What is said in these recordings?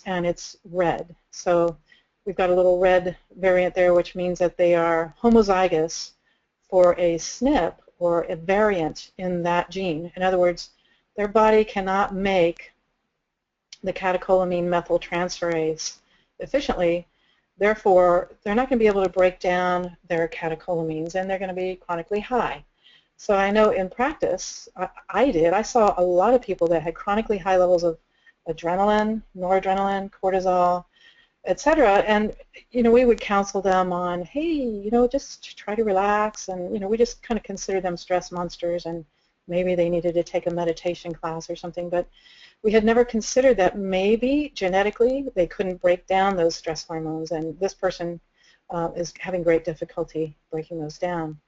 and it's red. So we've got a little red variant there, which means that they are homozygous for a SNP or a variant in that gene. In other words, their body cannot make the catecholamine methyltransferase efficiently. Therefore, they're not going to be able to break down their catecholamines, and they're going to be chronically high. So I know in practice, I saw a lot of people that had chronically high levels of adrenaline, noradrenaline, cortisol, etc. And we would counsel them on, hey, just try to relax, and we just kind of consider them stress monsters, and maybe they needed to take a meditation class or something. But we had never considered that maybe genetically they couldn't break down those stress hormones, and this person is having great difficulty breaking those down.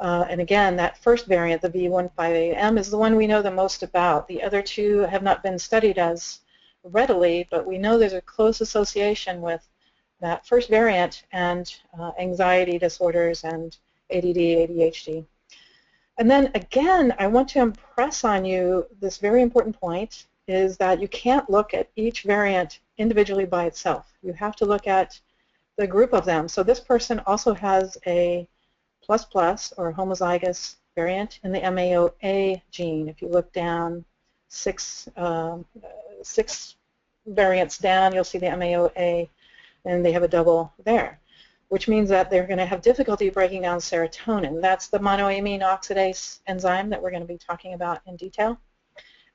And again, that first variant, the V158M, is the one we know the most about. The other two have not been studied as readily, but we know there's a close association with that first variant and anxiety disorders and ADD, ADHD. And then again, I want to impress on you this very important point, is that you can't look at each variant individually by itself. You have to look at the group of them. So this person also has a ++ or homozygous variant in the MAOA gene. If you look down six variants down, you'll see the MAOA, and they have a double there, which means that they're going to have difficulty breaking down serotonin. That's the monoamine oxidase enzyme that we're going to be talking about in detail.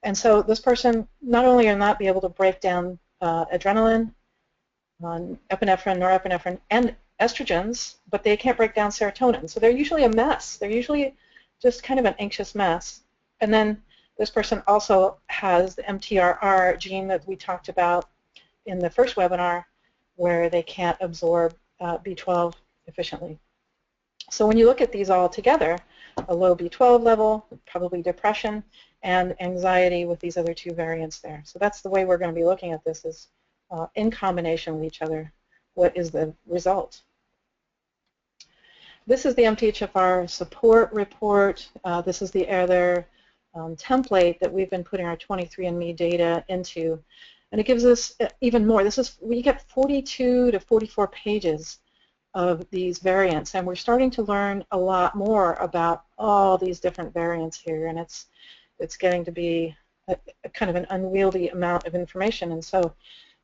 And so this person not only will not be able to break down adrenaline, epinephrine, norepinephrine, and estrogens, but they can't break down serotonin. So they're usually a mess. They're usually just kind of an anxious mess. And then this person also has the MTRR gene that we talked about in the first webinar, where they can't absorb B12 efficiently. So when you look at these all together, a low B12 level, probably depression, and anxiety with these other two variants there. So that's the way we're going to be looking at this, is in combination with each other. What is the result? This is the MTHFR support report. This is the other template that we've been putting our 23andMe data into, and it gives us even more. We get 42 to 44 pages of these variants, and we're starting to learn a lot more about all these different variants here, and it's getting to be a kind of an unwieldy amount of information. And so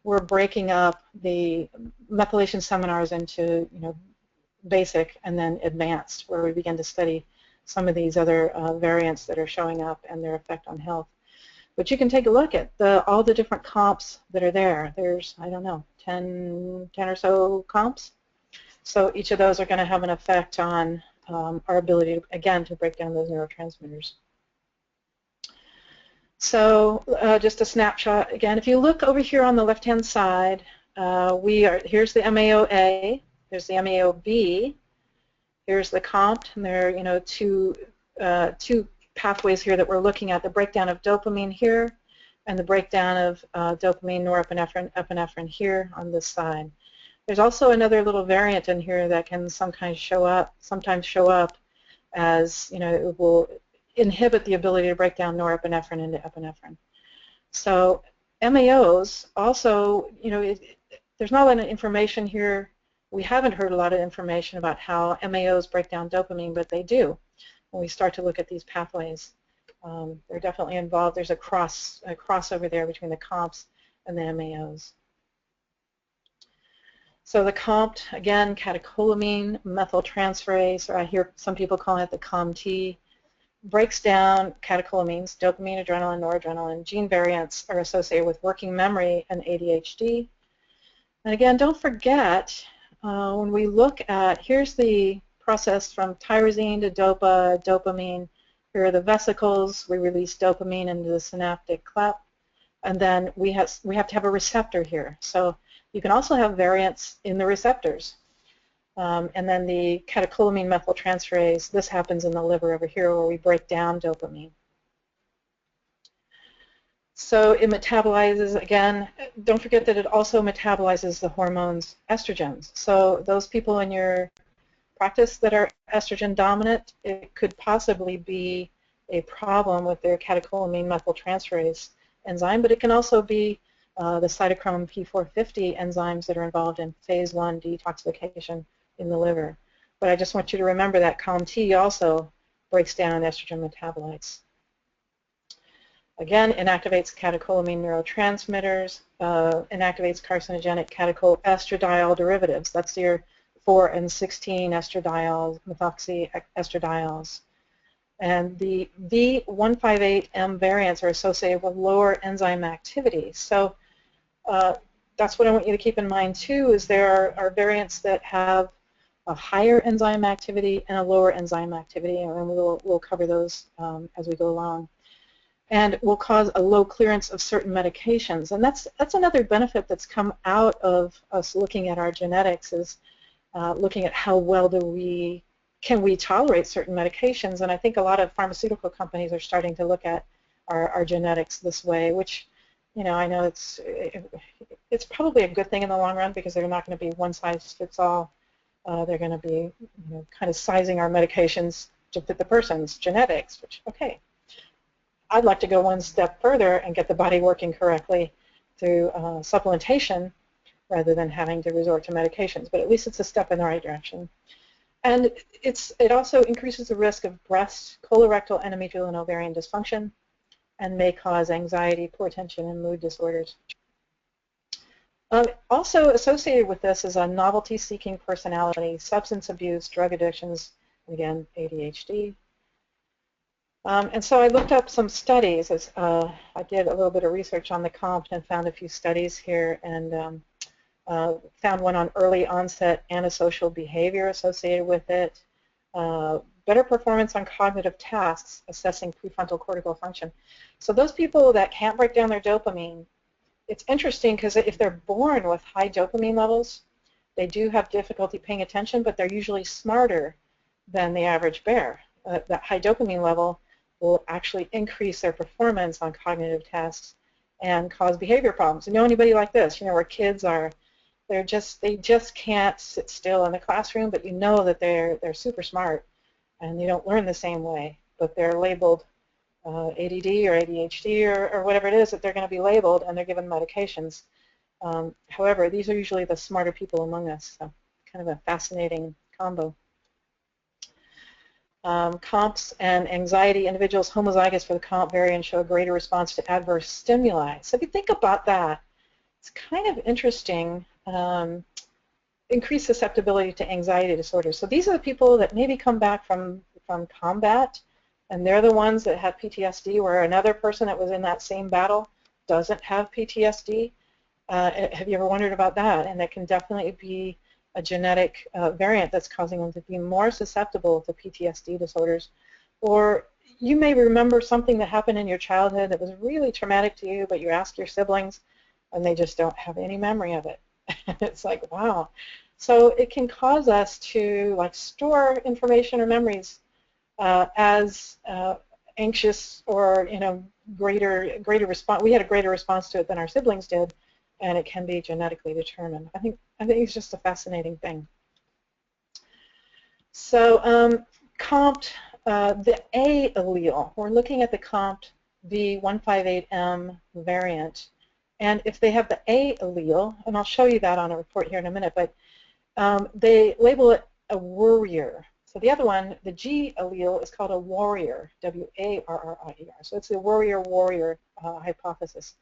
we're breaking up the methylation seminars into basic and then advanced, where we begin to study some of these other variants that are showing up and their effect on health. But you can take a look at all the different COMTs that are there. There's, I don't know, 10 or so COMTs. So each of those are going to have an effect on our ability, again, to break down those neurotransmitters. So just a snapshot again. If you look over here on the left-hand side, here's the MAOA, there's the MAOB, here's the COMT, and there are two pathways here that we're looking at: the breakdown of dopamine here, and the breakdown of dopamine, norepinephrine, epinephrine here on this side. There's also another little variant in here that can sometimes show up as it will inhibit the ability to break down norepinephrine into epinephrine. So MAOs also, there's not a lot of information here. We haven't heard a lot of information about how MAOs break down dopamine, but they do when we start to look at these pathways. They're definitely involved. There's a crossover there between the COMTs and the MAOs. So the COMT, again, catecholamine methyltransferase, or I hear some people calling it the COMT, breaks down catecholamines, dopamine, adrenaline, noradrenaline. Gene variants are associated with working memory and ADHD. And again, don't forget, when we look at, here's the process from tyrosine to dopamine. Here are the vesicles. We release dopamine into the synaptic cleft, and then we have to have a receptor here. So you can also have variants in the receptors. And then the catecholamine methyltransferase, this happens in the liver over here, where we break down dopamine. So it metabolizes, again, don't forget that it also metabolizes the hormones estrogens. So those people in your practice that are estrogen dominant, it could possibly be a problem with their catecholamine methyltransferase enzyme, but it can also be the cytochrome P450 enzymes that are involved in phase 1 detoxification in the liver. But I just want you to remember that COMT also breaks down estrogen metabolites. Again, inactivates catecholamine neurotransmitters, inactivates carcinogenic catechol-estradiol derivatives. That's your 4 and 16 estradiols, methoxyestradiol. And the V158M variants are associated with lower enzyme activity. So that's what I want you to keep in mind too, is there are variants that have a higher enzyme activity and a lower enzyme activity, and we'll cover those as we go along. And will cause a low clearance of certain medications. And that's another benefit that's come out of us looking at our genetics, is looking at how well can we tolerate certain medications. And I think a lot of pharmaceutical companies are starting to look at our genetics this way, which, you know, I know it's probably a good thing in the long run, because they're not going to be one size fits all. They're going to be, you know, kind of sizing our medications to fit the person's genetics, which, okay. I'd like to go one step further and get the body working correctly through supplementation rather than having to resort to medications. But at least it's a step in the right direction. And it also increases the risk of breast, colorectal, endometrial, and ovarian dysfunction, and may cause anxiety, poor attention, and mood disorders. Also associated with this is a novelty-seeking personality, substance abuse, drug addictions, and again, ADHD. And so I looked up some studies. I did a little bit of research on the COMT and found a few studies here, and found one on early onset antisocial behavior associated with it, better performance on cognitive tasks, assessing prefrontal cortical function. So those people that can't break down their dopamine, it's interesting because if they're born with high dopamine levels, they do have difficulty paying attention, but they're usually smarter than the average bear. That high dopamine level will actually increase their performance on cognitive tasks and cause behavior problems. You know anybody like this? You know, where kids are, they just can't sit still in the classroom, but you know that they're super smart and they don't learn the same way, but they're labeled ADD or ADHD or whatever it is that they're going to be labeled, and they're given medications. However, these are usually the smarter people among us, so kind of a fascinating combo. COMTs and anxiety, individuals homozygous for the COMT variant show a greater response to adverse stimuli. So if you think about that, it's kind of interesting. Increased susceptibility to anxiety disorders. So these are the people that maybe come back from combat, and they're the ones that have PTSD, where another person that was in that same battle doesn't have PTSD. Have you ever wondered about that? And that can definitely be a genetic variant that's causing them to be more susceptible to PTSD disorders. Or you may remember something that happened in your childhood that was really traumatic to you, but you ask your siblings and they just don't have any memory of it. It's like, wow. So it can cause us to like store information or memories as anxious or, you know, greater response. We had a greater response to it than our siblings did, and it can be genetically determined. I think it's just a fascinating thing. So COMT, the A allele, we're looking at the COMT V158M variant, and if they have the A allele, and I'll show you that on a report here in a minute, but they label it a worrier. So the other one, the G allele, is called a warrior, W-A-R-R-I-E-R. So it's the warrior-warrior hypothesis.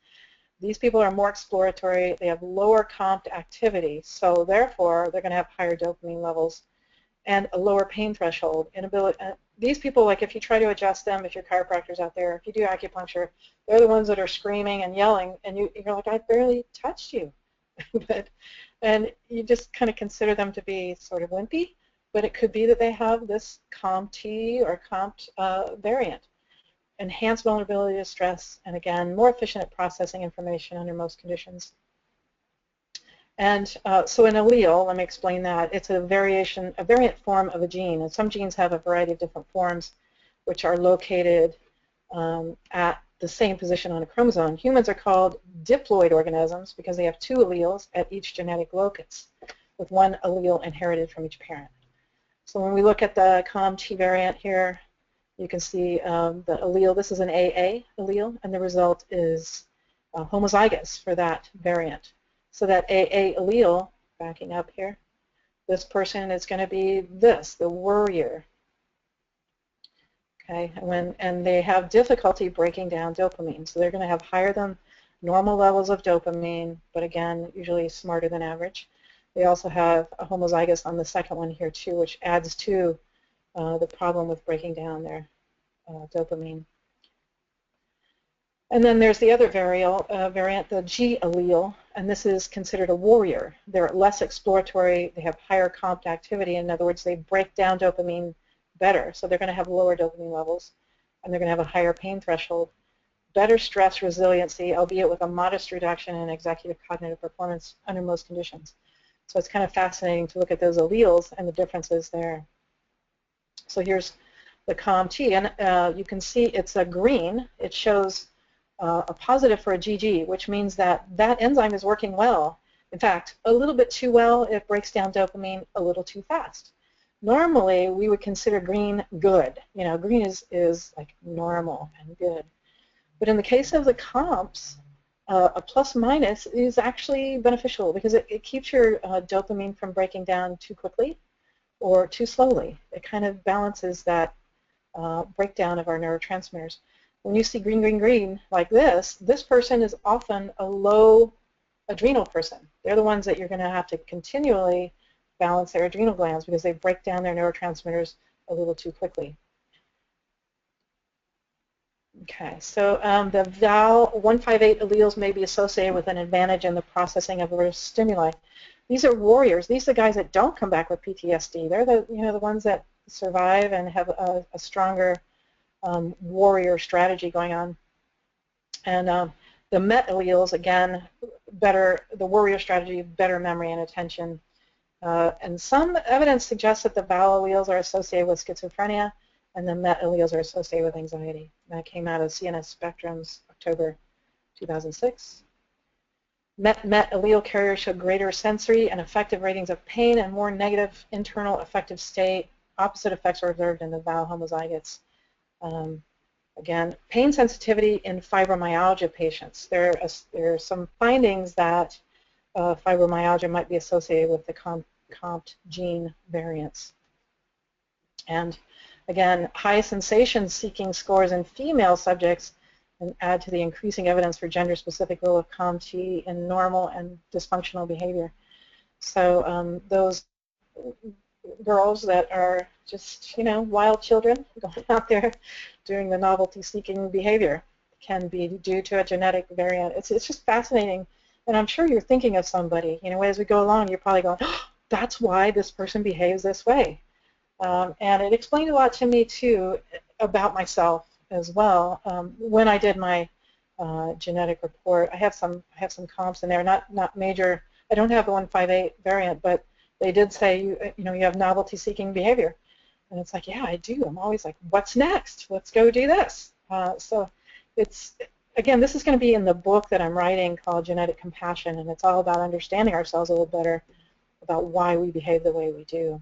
These people are more exploratory. They have lower COMT activity, so therefore they're going to have higher dopamine levels and a lower pain threshold. These people, like if you try to adjust them, if you're chiropractors out there, if you do acupuncture, they're the ones that are screaming and yelling, and you're like, I barely touched you. And you just kind of consider them to be sort of wimpy, but it could be that they have this COMT or COMT variant. Enhanced vulnerability to stress, and again, more efficient at processing information under most conditions. And so an allele, let me explain that. It's a variant form of a gene, and some genes have a variety of different forms which are located at the same position on a chromosome. Humans are called diploid organisms because they have two alleles at each genetic locus, with one allele inherited from each parent. So when we look at the COMT variant here, you can see the allele. This is an AA allele, and the result is homozygous for that variant. So that AA allele, backing up here, this person is going to be this, the worrier. Okay, and they have difficulty breaking down dopamine, so they're going to have higher than normal levels of dopamine, but again, usually smarter than average. They also have a homozygous on the second one here too, which adds to the problem with breaking down their dopamine. And then there's the other variant, the G allele, and this is considered a warrior. They're less exploratory, they have higher COMT activity. In other words, they break down dopamine better, so they're going to have lower dopamine levels, and they're going to have a higher pain threshold, better stress resiliency, albeit with a modest reduction in executive cognitive performance under most conditions. So it's kind of fascinating to look at those alleles and the differences there. So here's the COMT, and you can see it's a green. It shows a positive for a GG, which means that that enzyme is working well. In fact, a little bit too well. It breaks down dopamine a little too fast. Normally, we would consider green good. You know, green is like normal and good. But in the case of the COMTs, a plus minus is actually beneficial because it keeps your dopamine from breaking down too quickly or too slowly. It kind of balances that breakdown of our neurotransmitters. When you see green, green, green like this person is often a low adrenal person. They're the ones that you're going to have to continually balance their adrenal glands because they break down their neurotransmitters a little too quickly. Okay, so the Val158 alleles may be associated with an advantage in the processing of risk stimuli. These are warriors. These are the guys that don't come back with PTSD. They're the the ones that survive and have a stronger warrior strategy going on. And the MET alleles, again, better, the warrior strategy, better memory and attention. And some evidence suggests that the Val alleles are associated with schizophrenia and the MET alleles are associated with anxiety. That came out of CNS Spectrums, October 2006. MET allele carriers show greater sensory and affective ratings of pain and more negative internal affective state. Opposite effects are observed in the Val homozygotes. Again, pain sensitivity in fibromyalgia patients. There are some findings that fibromyalgia might be associated with the COMT gene variants. And again, high sensation-seeking scores in female subjects and add to the increasing evidence for gender-specific role of COMT in normal and dysfunctional behavior. So those girls that are just, wild children going out there doing the novelty-seeking behavior can be due to a genetic variant. It's just fascinating, and I'm sure you're thinking of somebody. As we go along, you're probably going, oh, that's why this person behaves this way. And it explained a lot to me, too, about myself as well. When I did my genetic report, I have some COMTs in there, not major. I don't have the 158 variant, but they did say, you have novelty-seeking behavior. And it's like, yeah, I do. I'm always like, what's next? Let's go do this. So it's, again, this is going to be in the book that I'm writing called Genetic Compassion, and it's all about understanding ourselves a little better about why we behave the way we do.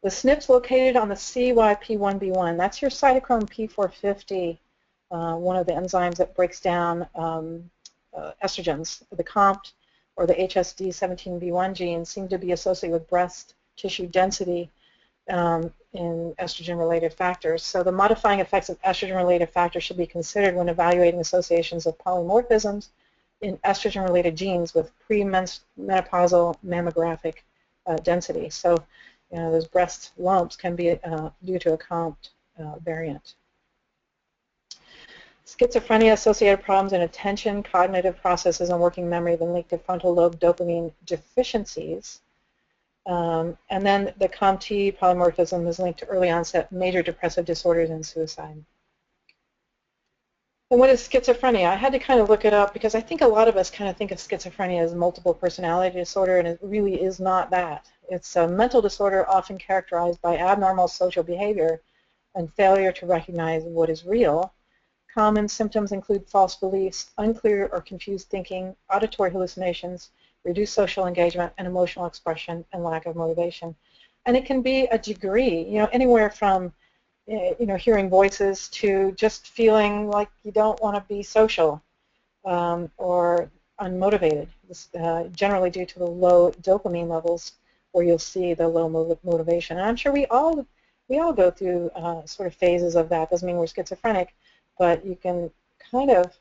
The SNP's located on the CYP1B1. That's your cytochrome P450, one of the enzymes that breaks down estrogens. The COMT or the HSD17B1 gene seem to be associated with breast tissue density in estrogen-related factors. So the modifying effects of estrogen-related factors should be considered when evaluating associations of polymorphisms in estrogen-related genes with premenopausal mammographic density. So those breast lumps can be due to a COMT variant. Schizophrenia-associated problems in attention, cognitive processes, and working memory have been linked to frontal lobe dopamine deficiencies. And then the COMT polymorphism is linked to early onset major depressive disorders and suicide. And what is schizophrenia? I had to kind of look it up because I think a lot of us kind of think of schizophrenia as multiple personality disorder, and it really is not that. It's a mental disorder often characterized by abnormal social behavior and failure to recognize what is real. Common symptoms include false beliefs, unclear or confused thinking, auditory hallucinations, reduced social engagement, and emotional expression and lack of motivation. And it can be a degree, anywhere from hearing voices to just feeling like you don't want to be social or unmotivated. This, generally due to the low dopamine levels, where you'll see the low motivation. And I'm sure we all go through sort of phases of that. Doesn't mean we're schizophrenic, but you can kind of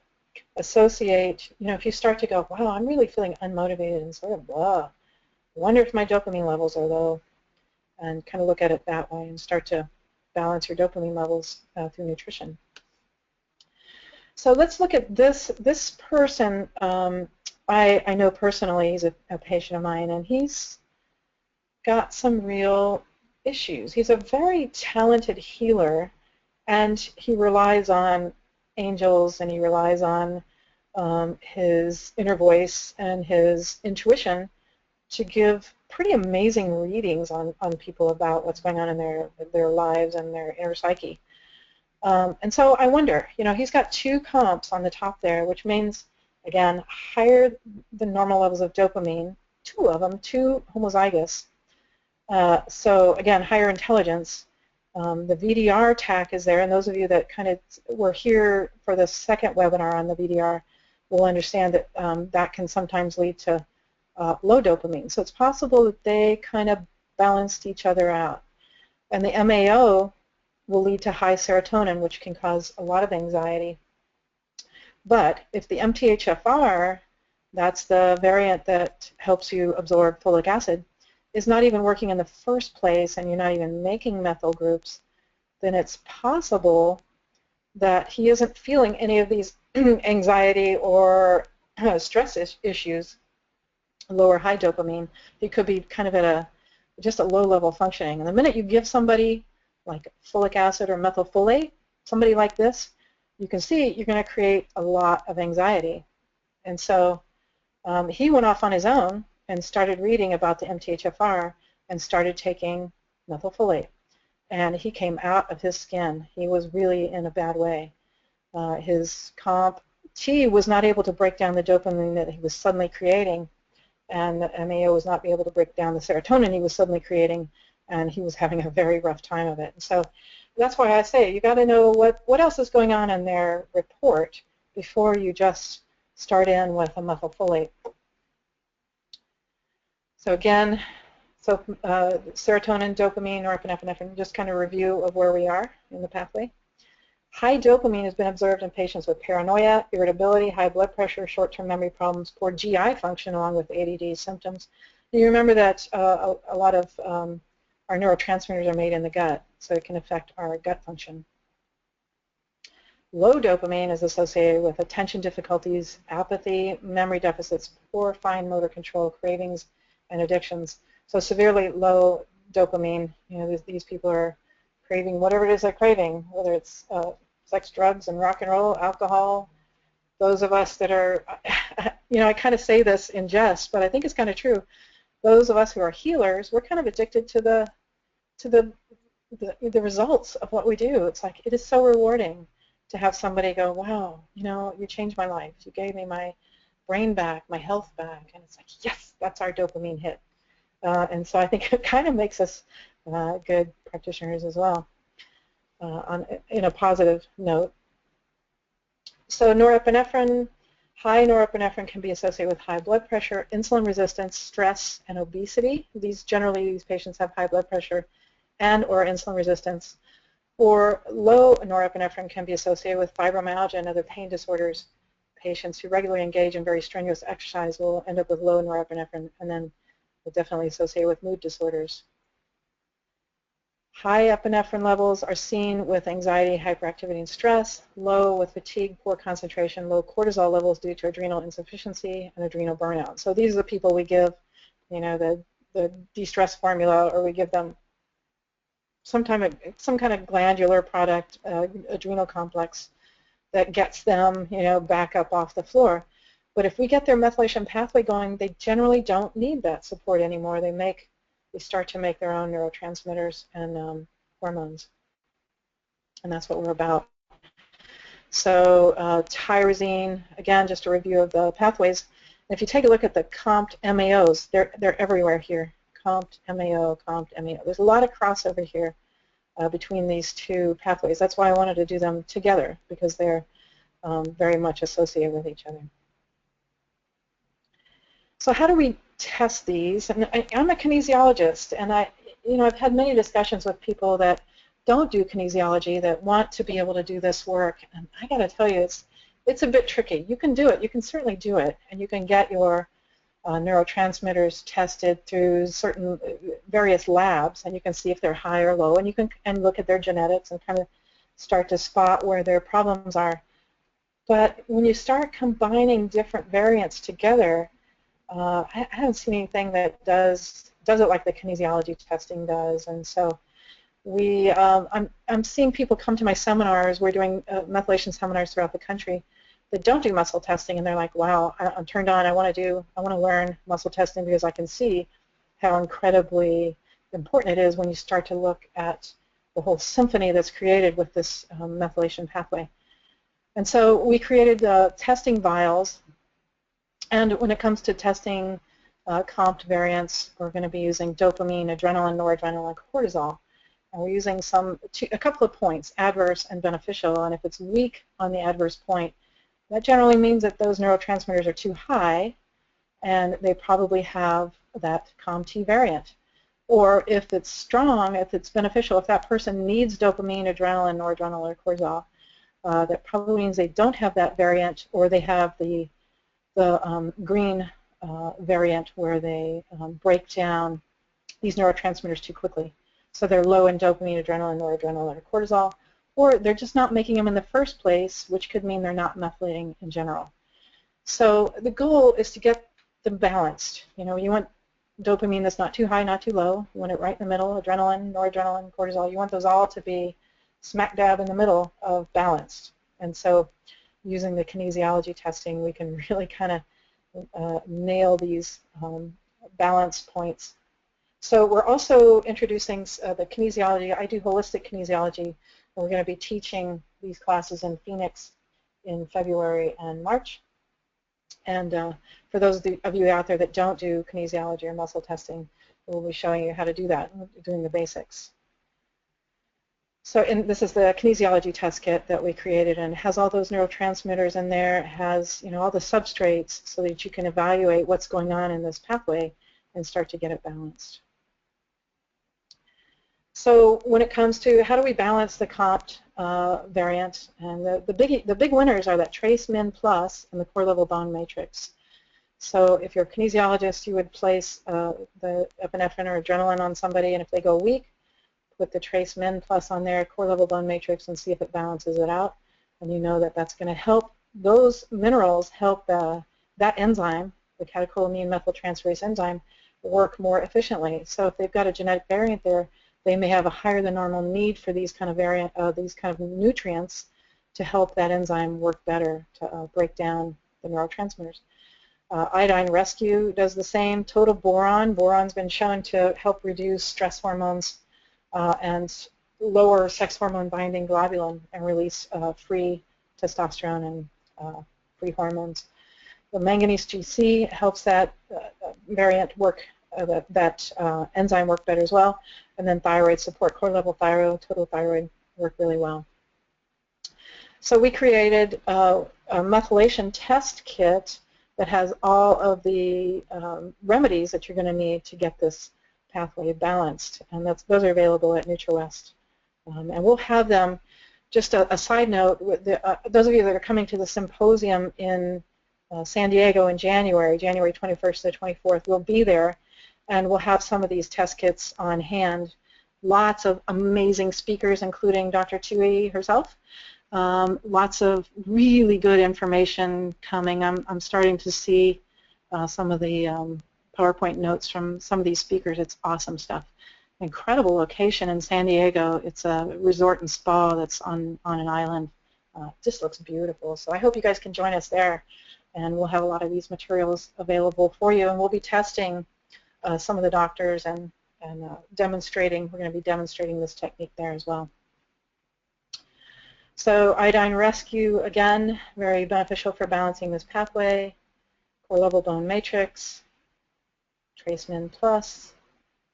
associate, if you start to go, wow, I'm really feeling unmotivated and sort of blah, I wonder if my dopamine levels are low, and kind of look at it that way and start to balance your dopamine levels through nutrition. So let's look at this person. I know personally, he's a patient of mine, and he's got some real issues. He's a very talented healer, and he relies on angels, and he relies on his inner voice and his intuition to give pretty amazing readings on people about what's going on in their lives and their inner psyche. And so I wonder, he's got 2 COMTs on the top there, which means, again, higher than normal levels of dopamine, 2 of them, 2 homozygous. So again, higher intelligence. The VDR TAC is there, and those of you that kind of were here for the second webinar on the VDR will understand that that can sometimes lead to low dopamine. So it's possible that they kind of balanced each other out. And the MAO will lead to high serotonin, which can cause a lot of anxiety. But if the MTHFR, that's the variant that helps you absorb folic acid, is not even working in the first place, and you're not even making methyl groups, then it's possible that he isn't feeling any of these anxiety or stress issues, low or high dopamine. He could be kind of at just a low level functioning. And the minute you give somebody like folic acid or methylfolate, somebody like this, you can see you're going to create a lot of anxiety. And so he went off on his own and started reading about the MTHFR and started taking methylfolate. And he came out of his skin. He was really in a bad way. His COMT was not able to break down the dopamine that he was suddenly creating, and the MAO was not able to break down the serotonin he was suddenly creating, and he was having a very rough time of it. And so that's why I say you got to know what else is going on in their report before you just start in with a methylfolate. So again, serotonin, dopamine, norepinephrine, just kind of review of where we are in the pathway. High dopamine has been observed in patients with paranoia, irritability, high blood pressure, short-term memory problems, poor GI function along with ADD symptoms. And you remember that a lot of our neurotransmitters are made in the gut, so it can affect our gut function. Low dopamine is associated with attention difficulties, apathy, memory deficits, poor fine motor control, cravings, and addictions. So severely low dopamine, these people are craving whatever it is they're craving, whether it's sex, drugs, and rock and roll, alcohol. Those of us that are, I kind of say this in jest, but I think it's kind of true. Those of us who are healers, we're kind of addicted to the results of what we do. It's like, it is so rewarding to have somebody go, wow, you changed my life. You gave me my brain back, my health back. And it's like, yes, that's our dopamine hit. And so I think it kind of makes us good practitioners as well, in a positive note. So norepinephrine, high norepinephrine can be associated with high blood pressure, insulin resistance, stress, and obesity. Generally, these patients have high blood pressure and or insulin resistance. Or low norepinephrine can be associated with fibromyalgia and other pain disorders. Patients who regularly engage in very strenuous exercise will end up with low norepinephrine, and then will definitely associate with mood disorders. High epinephrine levels are seen with anxiety, hyperactivity, and stress. Low with fatigue, poor concentration, low cortisol levels due to adrenal insufficiency and adrenal burnout. So these are the people we give, the de-stress formula, or we give them some kind of glandular product, adrenal complex, that gets them, back up off the floor. But if we get their methylation pathway going, they generally don't need that support anymore. They start to make their own neurotransmitters and hormones, and that's what we're about. So tyrosine, again, just a review of the pathways. If you take a look at the COMT MAOs, they're everywhere here. COMT MAO, COMT MAO. There's a lot of crossover here. between these two pathways. That's why I wanted to do them together, because they're very much associated with each other. So how do we test these? And I'm a kinesiologist, and I've had many discussions with people that don't do kinesiology that want to be able to do this work. And I got to tell you, it's a bit tricky. You can do it. You can certainly do it, and you can get your neurotransmitters tested through certain various labs, and you can see if they're high or low, and you can look at their genetics and kind of start to spot where their problems are. But when you start combining different variants together, I haven't seen anything that does it like the kinesiology testing does. And so I'm seeing people come to my seminars. We're doing methylation seminars throughout the country that don't do muscle testing, and they're like, wow, I'm turned on. I want to learn muscle testing because I can see how incredibly important it is when you start to look at the whole symphony that's created with this methylation pathway. And so we created testing vials. And when it comes to testing COMT variants, we're going to be using dopamine, adrenaline, noradrenaline, cortisol. And we're using a couple of points, adverse and beneficial. And if it's weak on the adverse point, that generally means that those neurotransmitters are too high, and they probably have that COMT variant. Or if it's strong, if it's beneficial, if that person needs dopamine, adrenaline, noradrenaline, or cortisol, that probably means they don't have that variant, or they have the green variant where they break down these neurotransmitters too quickly. So they're low in dopamine, adrenaline, noradrenaline, or cortisol, or they're just not making them in the first place, which could mean they're not methylating in general. So the goal is to get them balanced. You want dopamine that's not too high, not too low. You want it right in the middle, adrenaline, noradrenaline, cortisol. You want those all to be smack dab in the middle of balanced. And so using the kinesiology testing, we can really kind of nail these balance points. So we're also introducing the kinesiology. I do holistic kinesiology, and we're going to be teaching these classes in Phoenix in February and March. And for those of you out there that don't do kinesiology or muscle testing, we'll be showing you how to do that, doing the basics. So this is the kinesiology test kit that we created, and it has all those neurotransmitters in there. It has all the substrates so that you can evaluate what's going on in this pathway and start to get it balanced. So when it comes to how do we balance the COMT variant, and the big winners are that trace min plus and the core level bond matrix. So if you're a kinesiologist, you would place the epinephrine or adrenaline on somebody, and if they go weak, put the trace min plus on their core level bone matrix and see if it balances it out. And you know that that's going to help those minerals help that enzyme, the catecholamine methyltransferase enzyme, work more efficiently. So if they've got a genetic variant there, they may have a higher than normal need for these kind of nutrients to help that enzyme work better to break down the neurotransmitters. Iodine rescue does the same. Total boron. Boron's been shown to help reduce stress hormones and lower sex hormone binding globulin and release free testosterone and free hormones. The manganese GC helps that variant work, that enzyme work better as well. And then thyroid support, core level thyroid, total thyroid work really well. So we created a methylation test kit that has all of the remedies that you're going to need to get this pathway balanced, and those are available at NutriWest. And we'll have them, just a side note, those of you that are coming to the symposium in San Diego in January 21st to the 24th, we'll be there, and we'll have some of these test kits on hand. Lots of amazing speakers, including Dr. Tui herself. Lots of really good information coming. I'm starting to see some of the PowerPoint notes from some of these speakers. It's awesome stuff. Incredible location in San Diego. It's a resort and spa that's on an island. Just looks beautiful. So I hope you guys can join us there, and we'll have a lot of these materials available for you, and we'll be testing some of the doctors and demonstrating. We're going to be demonstrating this technique there as well. So iodine rescue, again, very beneficial for balancing this pathway. Core level bone matrix, trace min plus,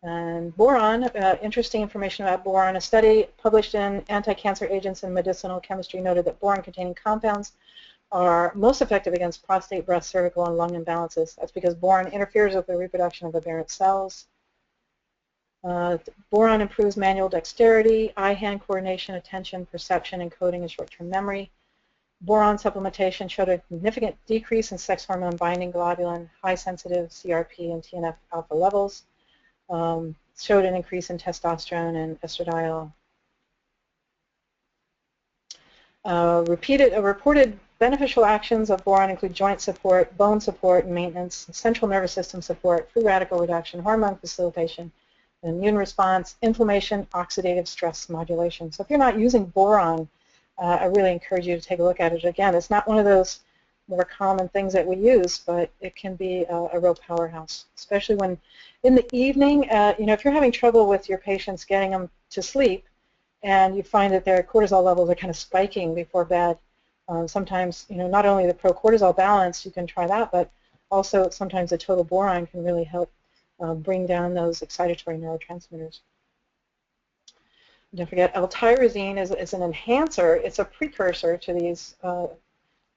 And boron, interesting information about boron. A study published in Anti-Cancer Agents in Medicinal Chemistry noted that boron-containing compounds are most effective against prostate, breast, cervical, and lung imbalances. That's because boron interferes with the reproduction of aberrant cells. Boron improves manual dexterity, eye-hand coordination, attention, perception, encoding, and short-term memory. Boron supplementation showed a significant decrease in sex hormone binding globulin, high-sensitive CRP and TNF-alpha levels. Showed an increase in testosterone and estradiol. Reported beneficial actions of boron include joint support, bone support and maintenance, central nervous system support, free radical reduction, hormone facilitation, immune response, inflammation, oxidative stress modulation. So if you're not using boron, I really encourage you to take a look at it. Again, it's not one of those more common things that we use, but it can be a real powerhouse, especially when in the evening, if you're having trouble with your patients getting them to sleep and you find that their cortisol levels are kind of spiking before bed, sometimes, not only the pro-cortisol balance, you can try that, but also sometimes the total boron can really help bring down those excitatory neurotransmitters. Don't forget, L-tyrosine is an enhancer. It's a precursor to these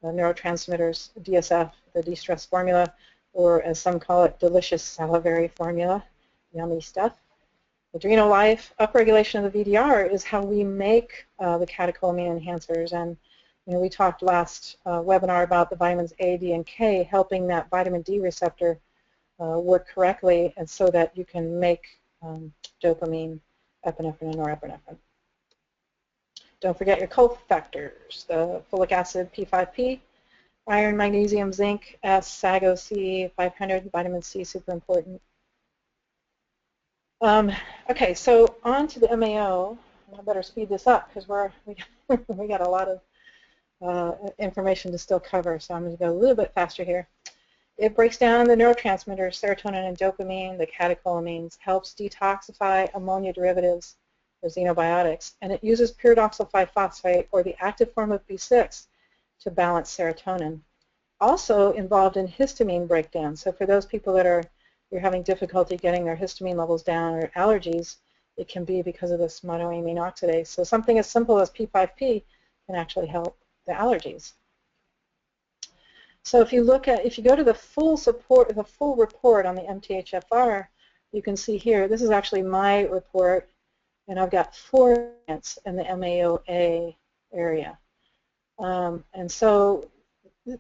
neurotransmitters, DSF, the de-stress formula, or as some call it, delicious salivary formula, yummy stuff. Adrenal life, upregulation of the VDR is how we make the catecholamine enhancers. And we talked last webinar about the vitamins A, D, and K helping that vitamin D receptor work correctly, and so that you can make dopamine, epinephrine, and norepinephrine. Don't forget your cofactors, the folic acid P5P, iron, magnesium, zinc, S, SAGO, C, 500, vitamin C, super important. Okay, so on to the MAO. I better speed this up because we got a lot of information to still cover, so I'm going to go a little bit faster here. It breaks down the neurotransmitters, serotonin and dopamine, the catecholamines, helps detoxify ammonia derivatives, or xenobiotics, and it uses pyridoxal 5-phosphate, or the active form of B6, to balance serotonin. Also involved in histamine breakdown. So for those people that you're having difficulty getting their histamine levels down, or allergies, it can be because of this monoamine oxidase. So something as simple as P5P can actually help the allergies. So if you go to the full report on the MTHFR, you can see here, this is actually my report, and I've got 4 variants in the MAOA area. And so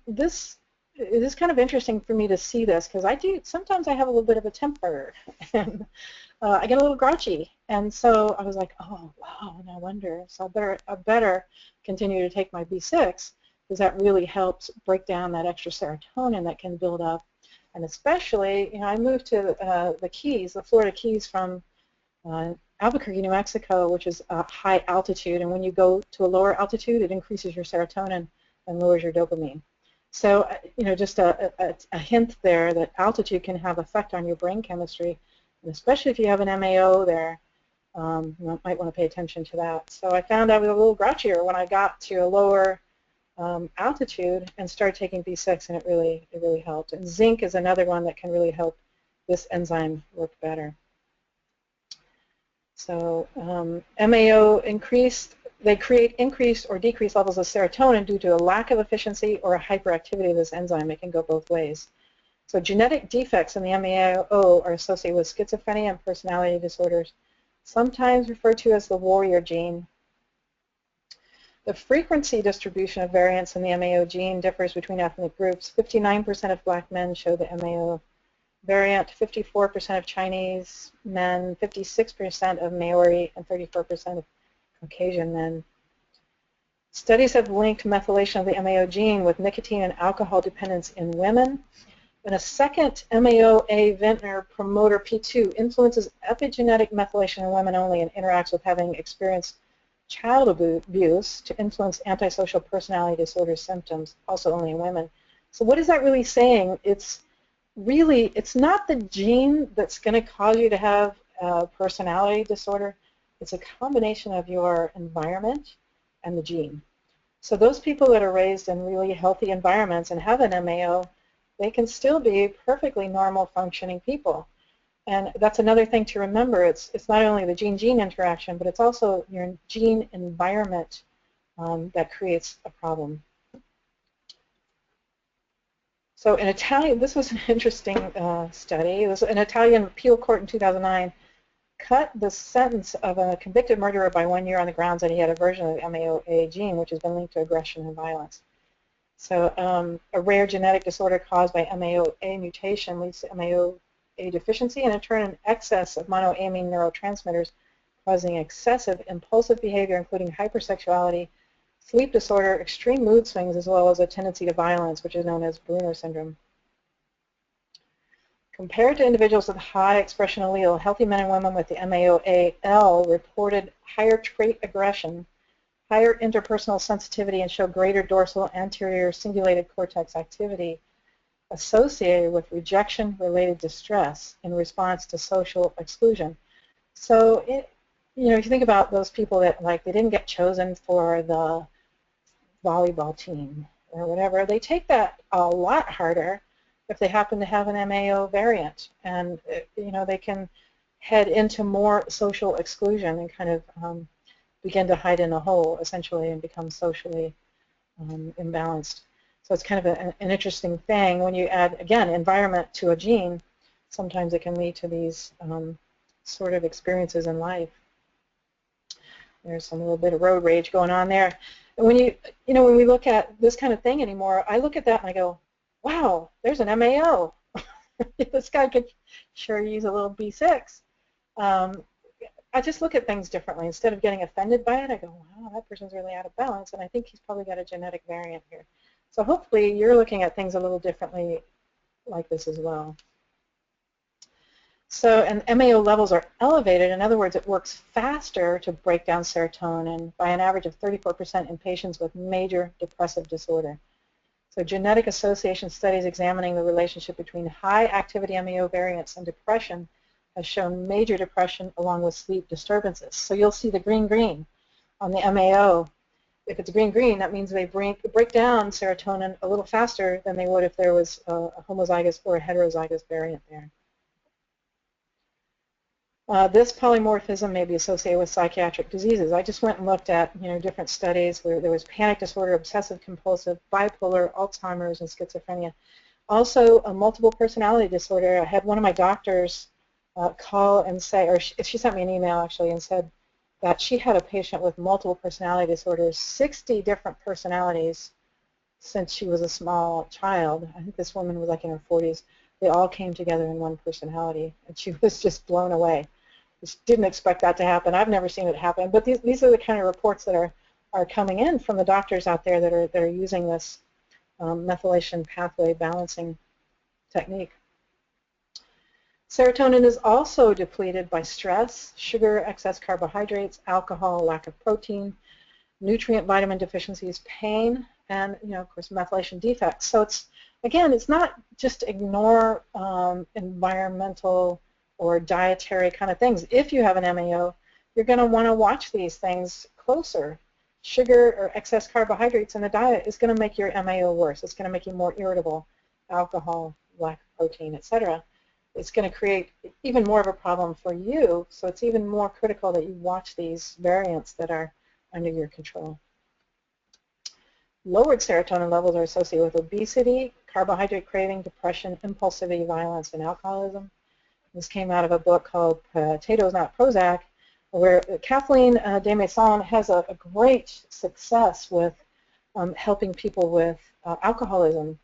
this it is kind of interesting for me to see this, because sometimes I have a little bit of a temper, and I get a little grouchy, and so I was like, oh wow, no wonder. So I better continue to take my B6, because that really helps break down that extra serotonin that can build up. And especially, I moved to the Keys, the Florida Keys, from Albuquerque, New Mexico, which is a high altitude, and when you go to a lower altitude, it increases your serotonin and lowers your dopamine. So, just a hint there that altitude can have effect on your brain chemistry, and especially if you have an MAO there, you might want to pay attention to that. So I found I was a little grouchier when I got to a lower altitude and started taking B6, and it really helped. And zinc is another one that can really help this enzyme work better. So MAO they create increased or decreased levels of serotonin due to a lack of efficiency or a hyperactivity of this enzyme. It can go both ways. So genetic defects in the MAO are associated with schizophrenia and personality disorders, sometimes referred to as the warrior gene. The frequency distribution of variants in the MAO gene differs between ethnic groups. 59% of black men show the MAO variant, 54% of Chinese men, 56% of Maori, and 34% of Caucasian men. Studies have linked methylation of the MAO gene with nicotine and alcohol dependence in women. And a second MAOA Ventnor promoter P2 influences epigenetic methylation in women only and interacts with having experienced child abuse to influence antisocial personality disorder symptoms, also only in women. So what is that really saying? It's not the gene that's going to cause you to have a personality disorder. It's a combination of your environment and the gene. So those people that are raised in really healthy environments and have an MAO, they can still be perfectly normal functioning people. And that's another thing to remember. It's not only the gene-gene interaction, but it's also your gene environment that creates a problem. So in Italian, this was an interesting study. It was an Italian appeal court in 2009 cut the sentence of a convicted murderer by 1 year on the grounds that he had a version of the MAOA gene, which has been linked to aggression and violence. So a rare genetic disorder caused by MAOA mutation leads to MAOA deficiency, and in turn an excess of monoamine neurotransmitters causing excessive impulsive behavior, including hypersexuality, sleep disorder, extreme mood swings, as well as a tendency to violence, which is known as Bruner syndrome. Compared to individuals with high expression allele, healthy men and women with the MAOA-L reported higher trait aggression, higher interpersonal sensitivity, and showed greater dorsal anterior cingulated cortex activity associated with rejection-related distress in response to social exclusion. So, if you think about those people that, like, they didn't get chosen for the volleyball team or whatever, they take that a lot harder if they happen to have an MAO variant, and they can head into more social exclusion and kind of begin to hide in a hole, essentially, and become socially imbalanced. So it's kind of an interesting thing. When you add, again, environment to a gene, sometimes it can lead to these sort of experiences in life. There's a little bit of road rage going on there. And when when we look at this kind of thing anymore, I look at that and I go, wow, there's an MAO. This guy could sure use a little B6. I just look at things differently. Instead of getting offended by it, I go, wow, that person's really out of balance, and I think he's probably got a genetic variant here. So hopefully you're looking at things a little differently like this as well. So, and MAO levels are elevated. In other words, it works faster to break down serotonin by an average of 34% in patients with major depressive disorder. So genetic association studies examining the relationship between high activity MAO variants and depression has shown major depression along with sleep disturbances. So you'll see the green on the MAO. If it's green, that means they break down serotonin a little faster than they would if there was a homozygous or a heterozygous variant there. This polymorphism may be associated with psychiatric diseases. I just went and looked at different studies where there was panic disorder, obsessive compulsive, bipolar, Alzheimer's, and schizophrenia. Also, a multiple personality disorder. I had one of my doctors call and say, or she sent me an email actually and said that she had a patient with multiple personality disorders, 60 different personalities since she was a small child. I think this woman was like in her 40s. They all came together in one personality, and she was just blown away. Just didn't expect that to happen. I've never seen it happen, but these are the kind of reports that are coming in from the doctors out there that are using this methylation pathway balancing technique. Serotonin is also depleted by stress, sugar, excess carbohydrates, alcohol, lack of protein, nutrient vitamin deficiencies, pain, and of course methylation defects. So it's not just ignore environmental or dietary kind of things. If you have an MAO, you're going to want to watch these things closer. Sugar or excess carbohydrates in the diet is going to make your MAO worse. It's going to make you more irritable. Alcohol, lack of protein, etc. It's going to create even more of a problem for you, so it's even more critical that you watch these variants that are under your control. Lowered serotonin levels are associated with obesity, carbohydrate craving, depression, impulsivity, violence, and alcoholism. This came out of a book called Potatoes Not Prozac, where Kathleen Desmaisons has a great success with helping people with alcoholism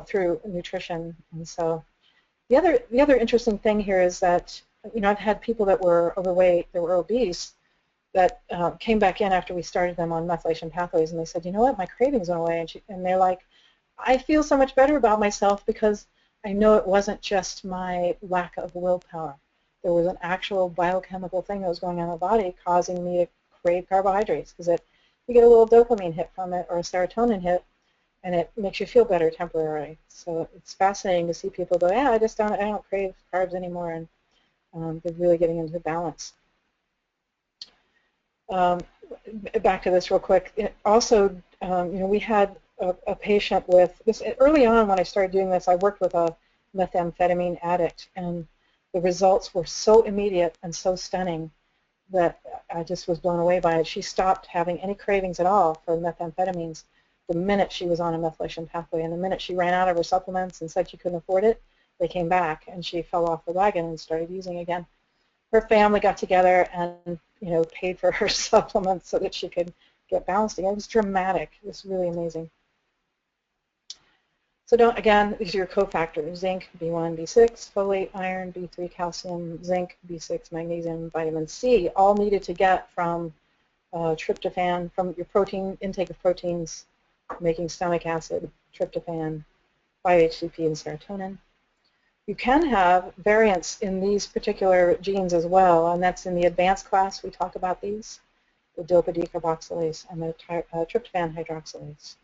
through nutrition. And so the other interesting thing here is that I've had people that were overweight, that were obese, that came back in after we started them on methylation pathways, and they said, you know what, my cravings went away, and they're like, I feel so much better about myself because I know it wasn't just my lack of willpower. There was an actual biochemical thing that was going on in my body causing me to crave carbohydrates, because you get a little dopamine hit from it or a serotonin hit, and it makes you feel better temporarily. So it's fascinating to see people go, yeah, I don't crave carbs anymore, and they're really getting into balance. Back to this real quick. Also, we had a patient with this early on when I started doing this. I worked with a methamphetamine addict, and the results were so immediate and so stunning that I just was blown away by it. She stopped having any cravings at all for methamphetamines the minute she was on a methylation pathway, and the minute she ran out of her supplements and said she couldn't afford it, they came back, and she fell off the wagon and started using again. Her family got together and paid for her supplements so that she could get balanced again. It was dramatic. It was really amazing. So again, these are your cofactors: zinc, B1, B6, folate, iron, B3, calcium, zinc, B6, magnesium, vitamin C, all needed to get from tryptophan, from your protein intake of proteins, making stomach acid, tryptophan, 5-HTP, and serotonin. You can have variants in these particular genes as well, and that's in the advanced class. We talk about these, the dopa decarboxylase and the tryptophan hydroxylase.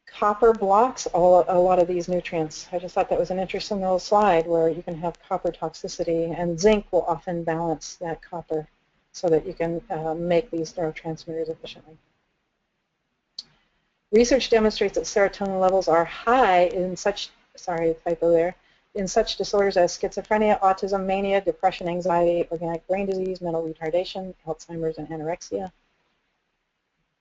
Copper blocks a lot of these nutrients. I just thought that was an interesting little slide where you can have copper toxicity, and zinc will often balance that copper so that you can make these neurotransmitters efficiently. Research demonstrates that serotonin levels are high in such, sorry, typo there, in such disorders as schizophrenia, autism, mania, depression, anxiety, organic brain disease, mental retardation, Alzheimer's, and anorexia.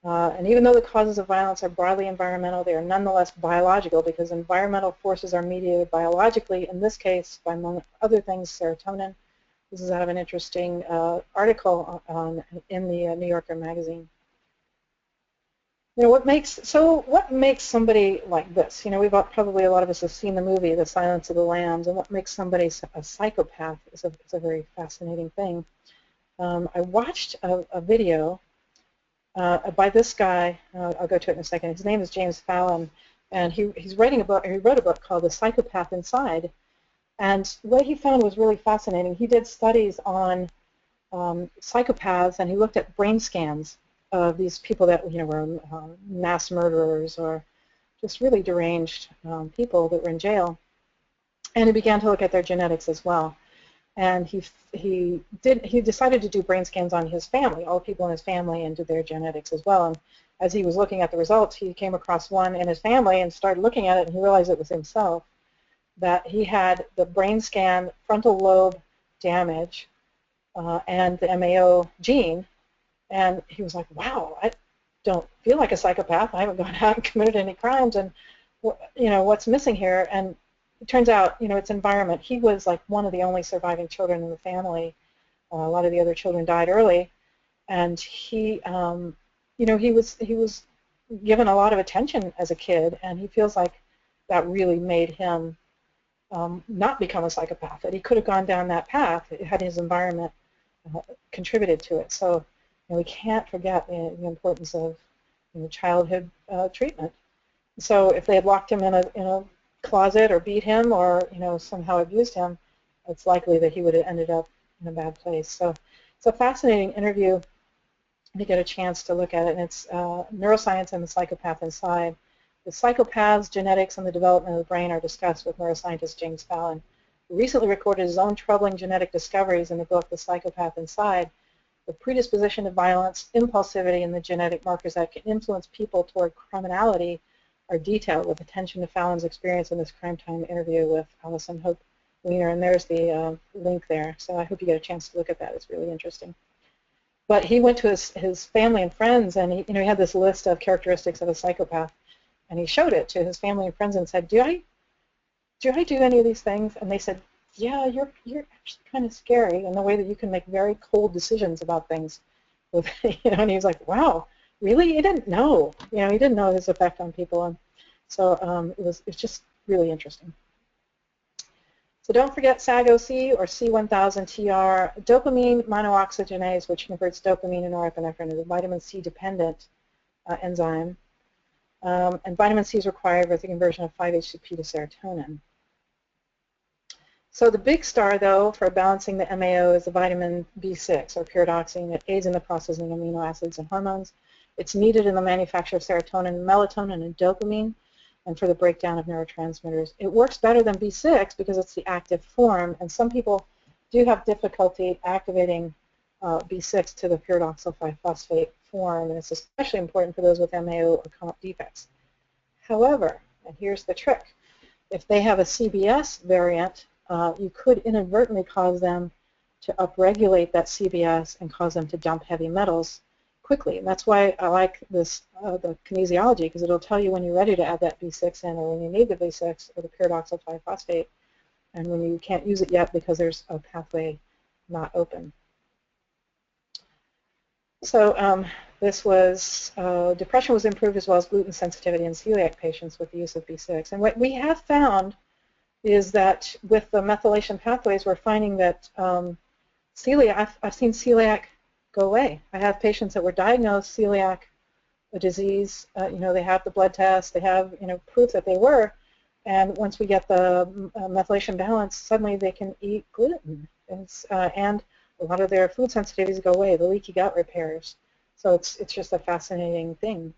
And even though the causes of violence are broadly environmental, they are nonetheless biological, because environmental forces are mediated biologically, in this case, by, among other things, serotonin. This is out of an interesting article in the New Yorker magazine. What makes somebody like this? Probably a lot of us have seen the movie The Silence of the Lambs, and what makes somebody a psychopath is a very fascinating thing. I watched a video by this guy. I'll go to it in a second. His name is James Fallon, and he's writing a book. He wrote a book called The Psychopath Inside, and what he found was really fascinating. He did studies on psychopaths, and he looked at brain scans of these people that were mass murderers or just really deranged people that were in jail, and he began to look at their genetics as well. And he decided to do brain scans on his family, all the people in his family, and did their genetics as well. And as he was looking at the results, he came across one in his family and started looking at it, and he realized it was himself, that he had the brain scan frontal lobe damage and the MAO gene. And he was like, wow, I don't feel like a psychopath. I haven't gone out and committed any crimes, and what's missing here? And it turns out, it's environment. He was like one of the only surviving children in the family. A lot of the other children died early, and he was given a lot of attention as a kid, and he feels like that really made him not become a psychopath. That he could have gone down that path had his environment contributed to it. So we can't forget the importance of childhood treatment. So if they had locked him in a closet or beat him or somehow abused him, it's likely that he would have ended up in a bad place. So it's a fascinating interview to get a chance to look at it, and it's Neuroscience and the Psychopath Inside. The psychopaths, genetics, and the development of the brain are discussed with neuroscientist James Fallon, who recently recorded his own troubling genetic discoveries in the book The Psychopath Inside. The predisposition to violence, impulsivity, and the genetic markers that can influence people toward criminality are detailed, with attention to Fallon's experience in this Crime Time interview with Allison Hope Weiner, and there's the link there. So I hope you get a chance to look at that. It's really interesting. But he went to his family and friends, and he had this list of characteristics of a psychopath, and he showed it to his family and friends and said, "Do I do any of these things?" And they said, "Yeah, you're actually kind of scary in the way that you can make very cold decisions about things." With, and he was like, "Wow, really? He didn't know. He didn't know his effect on people." And so it's just really interesting. So don't forget SAG-OC or C1000-TR, dopamine monooxygenase, which converts dopamine and norepinephrine, is a vitamin C-dependent enzyme. And vitamin C is required with the conversion of 5-HTP to serotonin. So the big star, though, for balancing the MAO is the vitamin B6, or pyridoxine. It aids in the processing of amino acids and hormones. It's needed in the manufacture of serotonin, melatonin, and dopamine, and for the breakdown of neurotransmitters. It works better than B6 because it's the active form, and some people do have difficulty activating B6 to the pyridoxal 5-phosphate form, and it's especially important for those with MAO or COMT defects. However, and here's the trick, if they have a CBS variant you could inadvertently cause them to upregulate that CBS and cause them to dump heavy metals quickly. And that's why I like this, the kinesiology, because it'll tell you when you're ready to add that B6 in, or when you need the B6 or the pyridoxal 5-phosphate, and when you can't use it yet because there's a pathway not open. So this was, depression was improved as well as gluten sensitivity in celiac patients with the use of B6. And what we have found is that with the methylation pathways, we're finding that celiac, I've seen celiac go away. I have patients that were diagnosed celiac, a disease, you know, they have the blood test, they have, you know, proof that they were, and once we get the methylation balance, suddenly they can eat gluten, and a lot of their food sensitivities go away, the leaky gut repairs. So it's just a fascinating thing.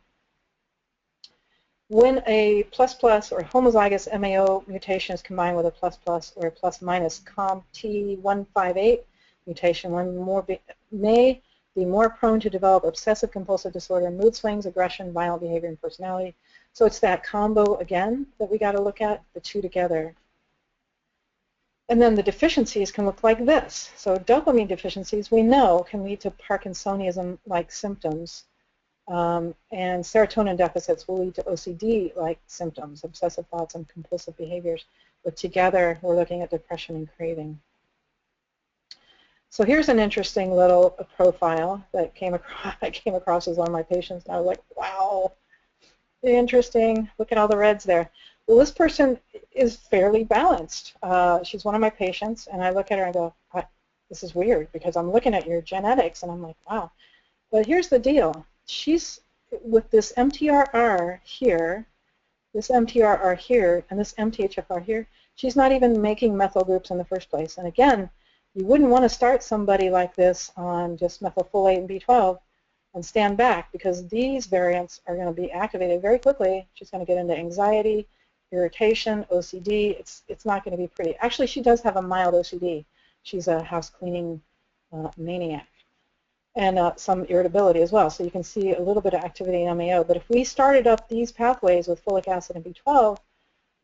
When a plus or homozygous MAO mutation is combined with a plus or a plus minus COMT158 mutation, one may be more prone to develop obsessive compulsive disorder, mood swings, aggression, violent behavior, and personality. So it's that combo again that we got to look at, the two together. And then the deficiencies can look like this. So dopamine deficiencies, we know, can lead to Parkinsonism-like symptoms. And serotonin deficits will lead to OCD-like symptoms, obsessive thoughts and compulsive behaviors. But together, we're looking at depression and craving. So here's an interesting little profile that I came across as one of my patients, and I was like, wow, interesting. Look at all the reds there. Well, this person is fairly balanced. She's one of my patients, and I look at her and go, this is weird, because I'm looking at your genetics, and I'm like, wow. But here's the deal. She's with this MTRR here, and this MTHFR here, she's not even making methyl groups in the first place. And again, you wouldn't want to start somebody like this on just methylfolate and B12 and stand back, because these variants are going to be activated very quickly. She's going to get into anxiety, irritation, OCD. It's not going to be pretty. Actually, she does have a mild OCD. She's a house cleaning maniac. And some irritability as well. So you can see a little bit of activity in MAO. But if we started up these pathways with folic acid and B12,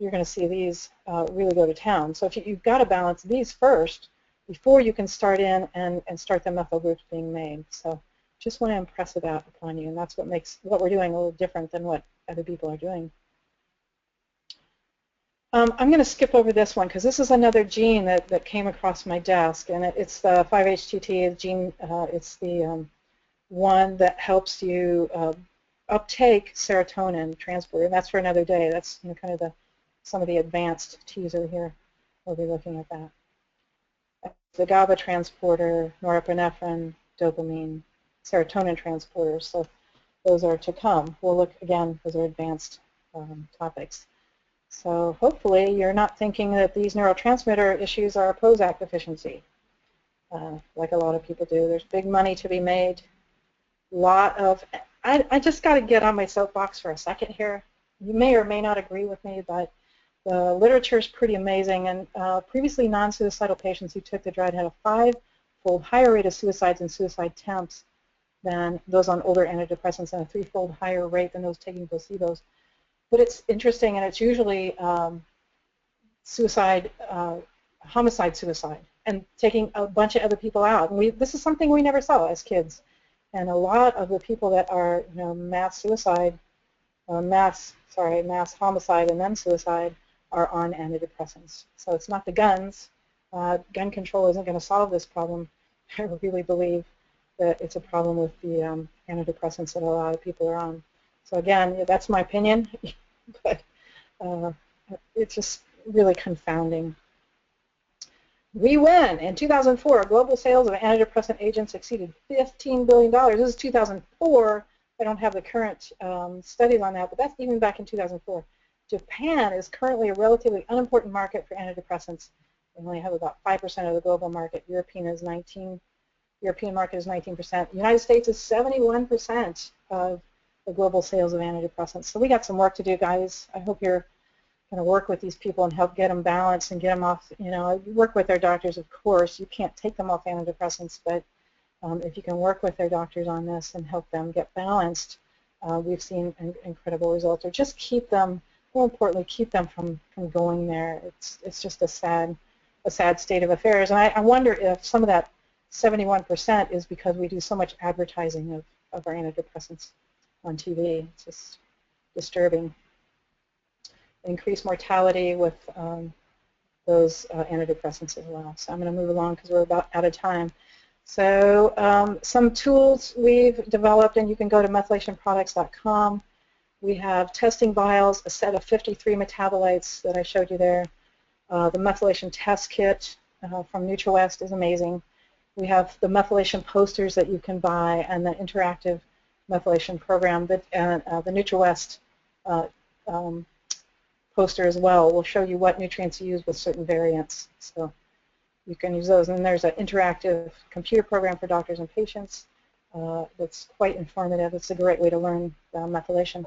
you're going to see these really go to town. So if you've got to balance these first before you can start in and start the methyl groups being made. So just want to impress that upon you. And that's what makes what we're doing a little different than what other people are doing. I'm going to skip over this one, because this is another gene that came across my desk, and it's the 5-HTT gene. It's the one that helps you uptake serotonin transporter, and that's for another day. That's, you know, kind of some of the advanced teaser here. We'll be looking at that. The GABA transporter, norepinephrine, dopamine, serotonin transporters. So those are to come. We'll look again; those are advanced topics. So hopefully you're not thinking that these neurotransmitter issues are a Prozac deficiency, like a lot of people do. There's big money to be made. I just got to get on my soapbox for a second here. You may or may not agree with me, but the literature is pretty amazing. And previously non-suicidal patients who took the drug had a 5-fold higher rate of suicides and suicide attempts than those on older antidepressants, and a 3-fold higher rate than those taking placebos. But it's interesting, and it's usually suicide, homicide-suicide, and taking a bunch of other people out. And this is something we never saw as kids. And a lot of the people that are, you know, mass suicide, mass homicide and then suicide are on antidepressants. So it's not the guns. Gun control isn't going to solve this problem. I really believe that it's a problem with the antidepressants that a lot of people are on. So again, that's my opinion, but it's just really confounding. We win. In 2004, global sales of antidepressant agents exceeded $15 billion. This is 2004. I don't have the current studies on that, but that's even back in 2004. Japan is currently a relatively unimportant market for antidepressants. They only have about 5% of the global market. European market is 19%. The United States is 71% of the global sales of antidepressants. So we got some work to do, guys. I hope you're going to work with these people and help get them balanced and get them off. You know, you work with their doctors, of course. You can't take them off antidepressants, but if you can work with their doctors on this and help them get balanced, we've seen incredible results. Or just keep them, more importantly, keep them from going there. It's just a sad a sad state of affairs. And I wonder if some of that 71% is because we do so much advertising of our antidepressants on TV. It's just disturbing. Increased mortality with those antidepressants as well. So I'm going to move along because we're about out of time. So some tools we've developed, and you can go to methylationproducts.com. We have testing vials, a set of 53 metabolites that I showed you there. The methylation test kit from NutraWest is amazing. We have the methylation posters that you can buy and the interactive methylation program. The NutraWest poster as well will show you what nutrients you use with certain variants. So you can use those. And there's an interactive computer program for doctors and patients that's quite informative. It's a great way to learn methylation.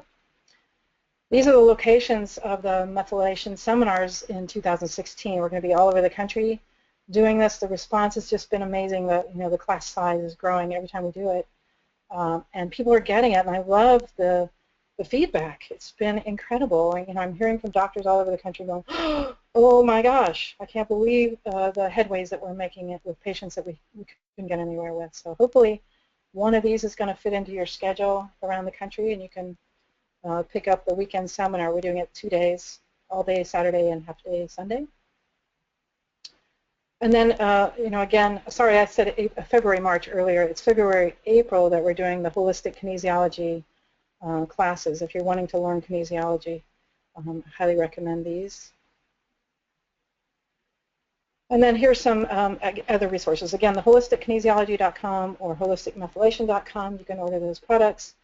These are the locations of the methylation seminars in 2016. We're going to be all over the country doing this. The response has just been amazing. The class size is growing every time we do it. And people are getting it, and I love the feedback. It's been incredible. I'm hearing from doctors all over the country going, oh my gosh, I can't believe the headways that we're making it with patients that we couldn't get anywhere with. So hopefully one of these is going to fit into your schedule around the country, and you can pick up the weekend seminar. We're doing it 2 days, all day Saturday and half day Sunday. And then, again, sorry, I said February, March earlier. It's February, April that we're doing the holistic kinesiology classes. If you're wanting to learn kinesiology, I highly recommend these. And then here's some other resources. Again, the holistickinesiology.com or holisticmethylation.com. You can order those products.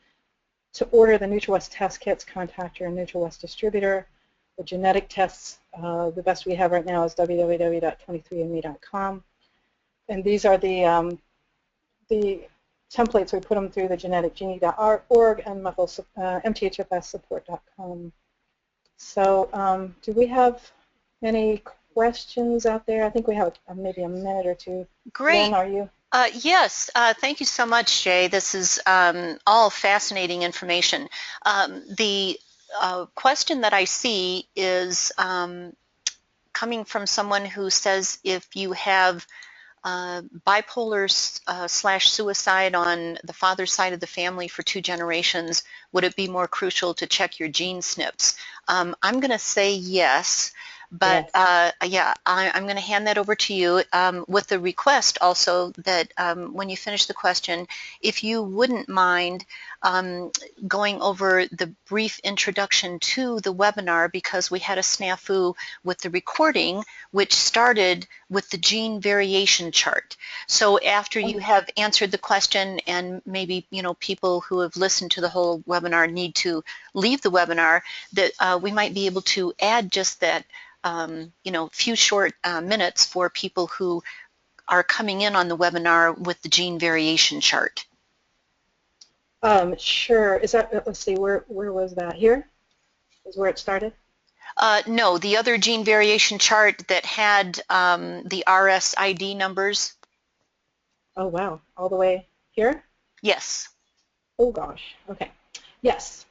To order the NutraWest test kits, contact your NutraWest distributor. The genetic tests, the best we have right now is www.23andme.com. And these are the templates. We put them through the geneticgenie.org and mthfssupport.com. So do we have any questions out there? I think we have maybe a minute or two. Great. Lynn, are you? Yes, thank you so much, Jay. This is all fascinating information. The question that I see is coming from someone who says if you have bipolar / suicide on the father's side of the family for 2 generations, would it be more crucial to check your gene SNPs? I'm going to say yes. But yeah, I'm going to hand that over to you with the request also that when you finish the question, if you wouldn't mind going over the brief introduction to the webinar, because we had a snafu with the recording, which started with the gene variation chart. So after you have answered the question, and maybe people who have listened to the whole webinar need to leave the webinar, that we might be able to add just that few short minutes for people who are coming in on the webinar with the gene variation chart. Sure. Is that, let's see, where was that? Here is where it started? No, the other gene variation chart that had the RSID numbers. Oh, wow. All the way here? Yes. Oh, gosh. Okay. Yes.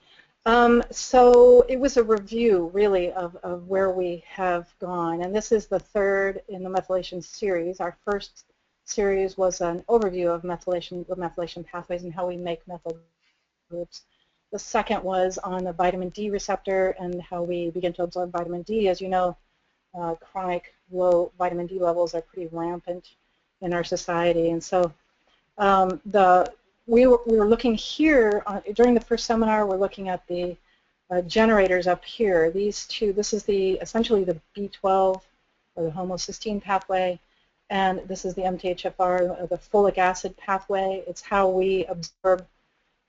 So it was a review, really, of where we have gone. And this is the third in the methylation series. Our first series was an overview of methylation, the methylation pathways and how we make methyl groups. The second was on the vitamin D receptor and how we begin to absorb vitamin D. As you know, chronic low vitamin D levels are pretty rampant in our society. And so we were looking here, during the first seminar, we're looking at the generators up here. These two, this is essentially the B12 or the homocysteine pathway, and this is the MTHFR, the folic acid pathway. It's how we absorb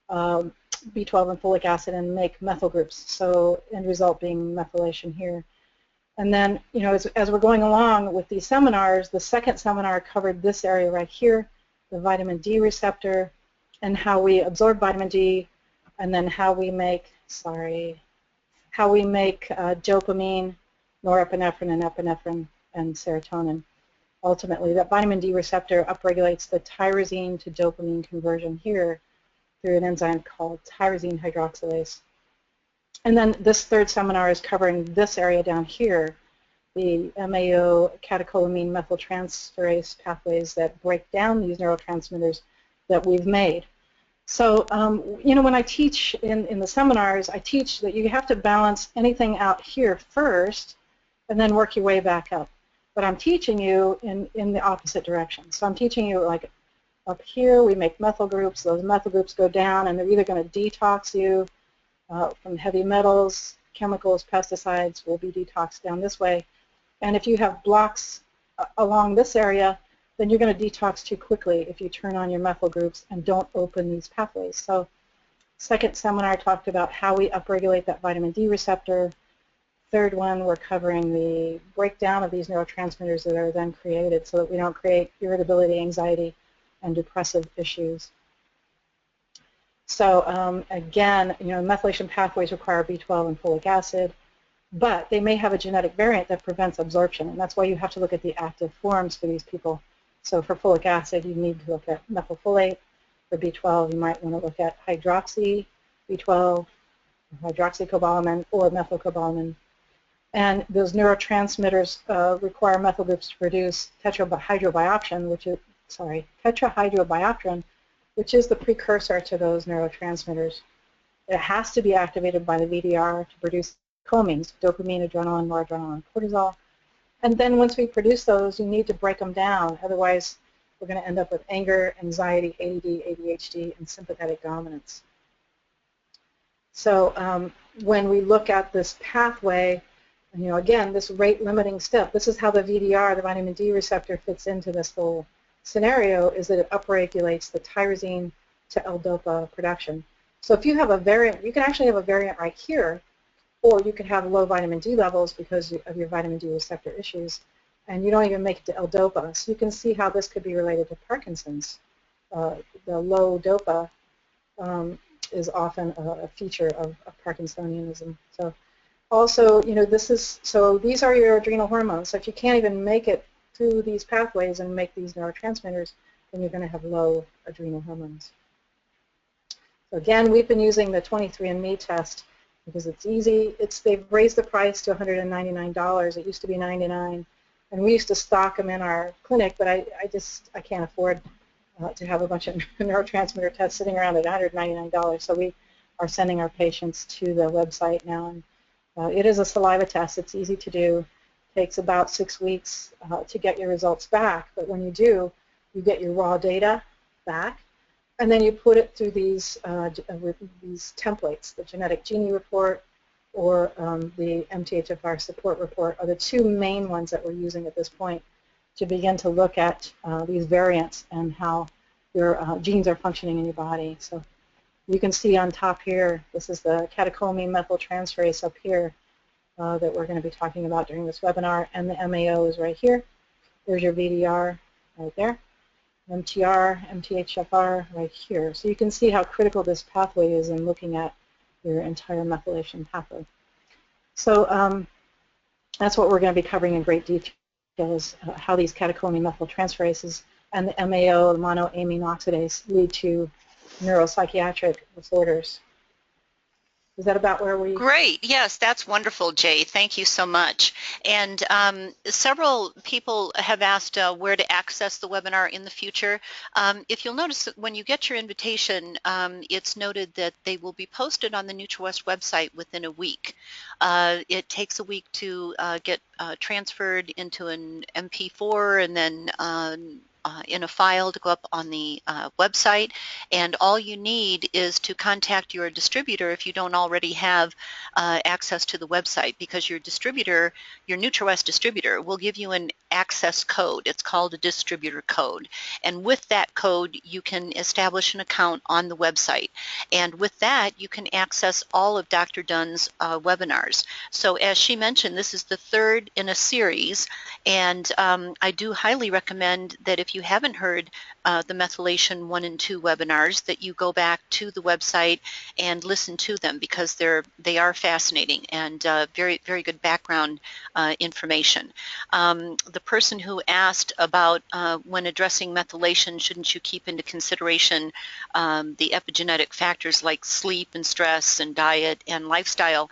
B12 and folic acid and make methyl groups, so end result being methylation here. And then, as we're going along with these seminars, the second seminar covered this area right here, the vitamin D receptor, and how we absorb vitamin D, and then how we make, dopamine, norepinephrine, and epinephrine, and serotonin. Ultimately, that vitamin D receptor upregulates the tyrosine to dopamine conversion here through an enzyme called tyrosine hydroxylase. And then this third seminar is covering this area down here, the MAO catecholamine methyltransferase pathways that break down these neurotransmitters that we've made. So, you know, when I teach in the seminars, I teach that you have to balance anything out here first and then work your way back up. But I'm teaching you in the opposite direction. So I'm teaching you, like, up here we make methyl groups. Those methyl groups go down, and they're either going to detox you from heavy metals, chemicals, pesticides will be detoxed down this way. And if you have blocks along this area, then you're going to detox too quickly if you turn on your methyl groups and don't open these pathways. So second seminar talked about how we upregulate that vitamin D receptor. Third one, we're covering the breakdown of these neurotransmitters that are then created so that we don't create irritability, anxiety, and depressive issues. So again, you know, methylation pathways require B12 and folic acid, but they may have a genetic variant that prevents absorption, and that's why you have to look at the active forms for these people. So for folic acid, you need to look at methylfolate. For B12, you might want to look at hydroxy B12, hydroxycobalamin, or methylcobalamin. And those neurotransmitters require methyl groups to produce tetrahydrobiopterin, which is the precursor to those neurotransmitters. It has to be activated by the VDR to produce comines, dopamine, adrenaline, noradrenaline, cortisol. And then once we produce those, you need to break them down. Otherwise, we're going to end up with anger, anxiety, ADD, ADHD, and sympathetic dominance. So when we look at this pathway, you know, again, this rate-limiting step, this is how the VDR, the vitamin D receptor, fits into this whole scenario, is that it upregulates the tyrosine to L-DOPA production. So if you have a variant, you can actually have a variant right here, or you could have low vitamin D levels because of your vitamin D receptor issues, and you don't even make it to L-DOPA. So you can see how this could be related to Parkinson's. The low DOPA is often a feature of Parkinsonianism. So also, you know, these are your adrenal hormones. So if you can't even make it through these pathways and make these neurotransmitters, then you're going to have low adrenal hormones. So again, we've been using the 23andMe test because it's easy. They've raised the price to $199. It used to be $99, and we used to stock them in our clinic, but I can't afford to have a bunch of neurotransmitter tests sitting around at $199. So we are sending our patients to the website now. And it is a saliva test. It's easy to do. It takes about 6 weeks to get your results back, but when you do, you get your raw data back, and then you put it through these templates. The genetic Genie report or the MTHFR support report are the two main ones that we're using at this point to begin to look at these variants and how your genes are functioning in your body. So you can see on top here, this is the catecholamine methyltransferase up here that we're going to be talking about during this webinar, and the MAO is right here. There's your VDR right there. MTR, MTHFR right here. So you can see how critical this pathway is in looking at your entire methylation pathway. So that's what we're going to be covering in great detail, is how these catecholamine methyltransferases and the MAO, the monoamine oxidase, lead to neuropsychiatric disorders. Is that about where we... Great. Yes, that's wonderful, Jay. Thank you so much. And several people have asked where to access the webinar in the future. If you'll notice that when you get your invitation, it's noted that they will be posted on the NutriWest website within a week. It takes a week to get transferred into an MP4 and then in a file to go up on the website, and all you need is to contact your distributor if you don't already have access to the website, because your distributor, your NutriWest distributor, will give you an access code. It's called a distributor code, and with that code you can establish an account on the website, and with that you can access all of Dr. Dunn's webinars. So as she mentioned, this is the third in a series, and I do highly recommend that if you haven't heard the methylation 1 and 2 webinars, that you go back to the website and listen to them, because they are fascinating and very, very good background information. The person who asked about when addressing methylation, shouldn't you keep into consideration the epigenetic factors like sleep and stress and diet and lifestyle?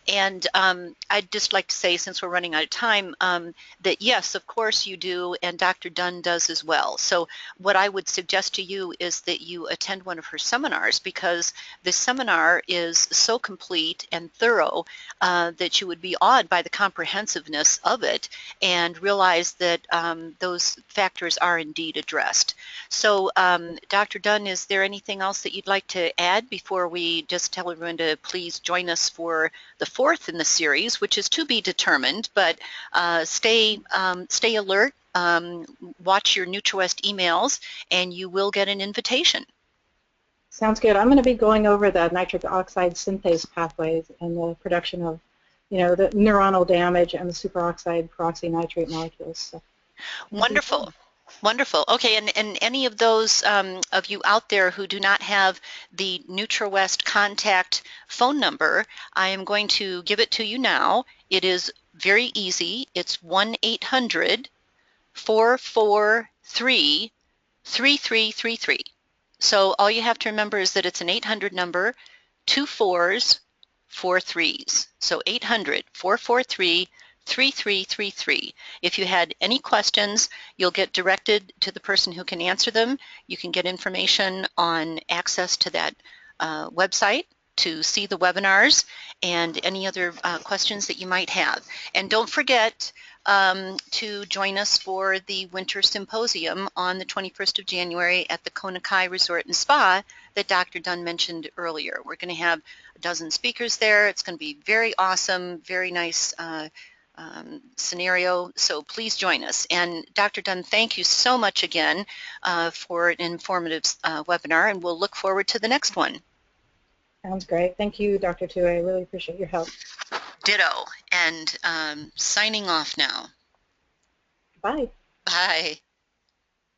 And I'd just like to say, since we're running out of time, that yes, of course you do, and Dr. Dunn does as well. So what I would suggest to you is that you attend one of her seminars, because the seminar is so complete and thorough that you would be awed by the comprehensiveness of it and realize that those factors are indeed addressed. So Dr. Dunn, is there anything else that you'd like to add before we just tell everyone to please join us for the fourth in the series, which is to be determined, but stay alert, watch your NutriWest emails, and you will get an invitation. Sounds good. I'm going to be going over the nitric oxide synthase pathways and the production of, the neuronal damage and the superoxide peroxynitrate molecules. So, Wonderful. Wonderful. Okay, and any of those of you out there who do not have the NutriWest contact phone number, I am going to give it to you now. It is very easy. It's 1-800-443-3333. So all you have to remember is that it's an 800 number, 2 4s, 4 3s. So 800-443-3333. If you had any questions, you'll get directed to the person who can answer them. You can get information on access to that website to see the webinars and any other questions that you might have. And don't forget to join us for the Winter Symposium on the 21st of January at the Konakai Resort and Spa that Dr. Dunn mentioned earlier. We're going to have a dozen speakers there. It's going to be very awesome, very nice scenario, so please join us. And Dr. Dunn, thank you so much again for an informative webinar, and we'll look forward to the next one. Sounds great. Thank you, Dr. Tu. I really appreciate your help. Ditto. And signing off now. Bye. Bye.